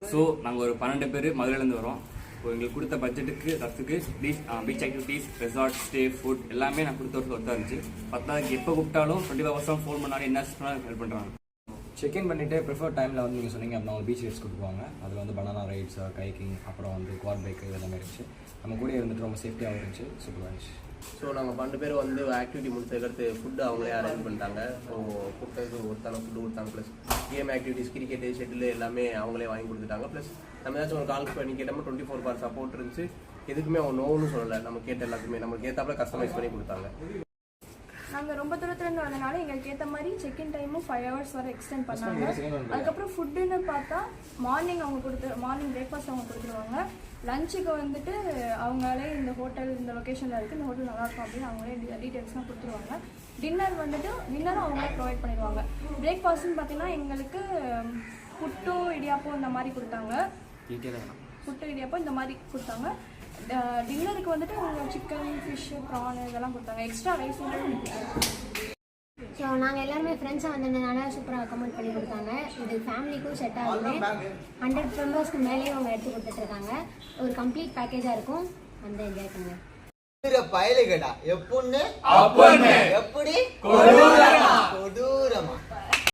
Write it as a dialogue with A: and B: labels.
A: So நாங்கள் ஒரு 12 பேர் மதுரையிலேருந்து வரோம். இப்போ எங்களுக்கு கொடுத்த பட்ஜெட்டுக்கு ரத்துக்கு beach activities, resort stay, food எல்லாமே நான் கொடுத்த ஒரு ஒர்த்தாக இருந்துச்சு. பத்தாவதுக்கு எப்போ கூப்பிட்டாலும் 24 hours ஃபோன் பண்ணாலும் என்ன ஹெல்ப் பண்ணுறாங்க.
B: செக்இன் பண்ணிவிட்டு ப்ரிஃபர் டைமில் வந்து நீங்கள் சொன்னீங்க அப்படின்னா பீச் ரைட்ஸ் கொடுக்குவாங்க. அதில் வந்து பனானா ரைட்ஸ், கைக்கிங், அப்புறம் வந்து குவாட் பைக் இதெல்லாமே இருந்துச்சு. நம்ம கூட இருந்துட்டு ரொம்ப சேஃப்டியாகவும் இருந்துச்சு, சூப்பராக இருந்துச்சு.
C: ஸோ நாங்கள் 12 பேர் வந்து ஆக்டிவிட்டி முடிச்சதுக்கடுத்து ஃபுட்டு அவங்களே அரேஞ்ச் பண்ணிட்டாங்க. ஸோ கொடுத்ததுக்கு ஒருத்தான ஃபுட்டு கொடுத்தாங்க. Plus game activities, cricket, shuttle எல்லாமே அவங்களே வாங்கி கொடுத்துட்டாங்க. ப்ளஸ் நம்ம ஏதாச்சும் ஒரு கால் பண்ணி கேட்டோம்னா 24 hours சப்போர்ட் இருந்துச்சு. எதுக்குமே அவங்க நோன்னு சொல்லலை. நம்ம கேட்ட எல்லாத்துக்குமே நமக்கு ஏற்றாப்புல கஸ்டமைஸ் பண்ணி கொடுத்தாங்க.
D: நாங்கள் ரொம்ப தூரத்துலேருந்து வந்தனால எங்களுக்கு ஏற்ற மாதிரி செக்இன் டைமும் 5 hours வரை எக்ஸ்டெண்ட் பண்ணாங்க. அதுக்கப்புறம் ஃபுட்டுன்னு பார்த்தா மார்னிங் பிரேக்ஃபாஸ்ட் அவங்க கொடுத்துருவாங்க. லஞ்சுக்கு வந்துட்டு அவங்களே இந்த ஹோட்டல் இந்த லொக்கேஷனில் இருக்குது, இந்த ஹோட்டல் நல்லாயிருக்கும் அப்படின்னு அவங்களே டீட்டெயில்ஸ்லாம் கொடுத்துருவாங்க. டின்னரும் அவங்களே ப்ரொவைட் பண்ணிடுவாங்க. பிரேக்ஃபாஸ்ட்னு பார்த்தீங்கன்னா எங்களுக்கு புட்டு இடியாப்பம் இந்த மாதிரி கொடுத்தாங்க. புட்டு இடியாப்பம் இந்த மாதிரி கொடுத்தாங்க. டின்னருக்கு வந்துட்டு அவங்க சிக்கன், ஃபிஷ்ஷு, ப்ரான் இதெல்லாம் கொடுத்தாங்க. எக்ஸ்ட்ரா ரைஸ்
E: ஸோ நாங்கள் எல்லாருமே ஃப்ரெண்ட்ஸாக வந்திருந்ததுனால சூப்பராக அக்கமெண்ட் பண்ணி கொடுத்தாங்க. இது ஃபேமிலிக்கும் செட் ஆகுது. 100 மெம்பர்ஸ்க்கு மேலேயும் அவங்க எடுத்து கொடுத்துட்ருக்காங்க. ஒரு கம்ப்ளீட் பேக்கேஜாக இருக்கும். வந்து என்ஜாய் பண்ணுங்க.
F: பயலுகடா எப்படி கொடூரமா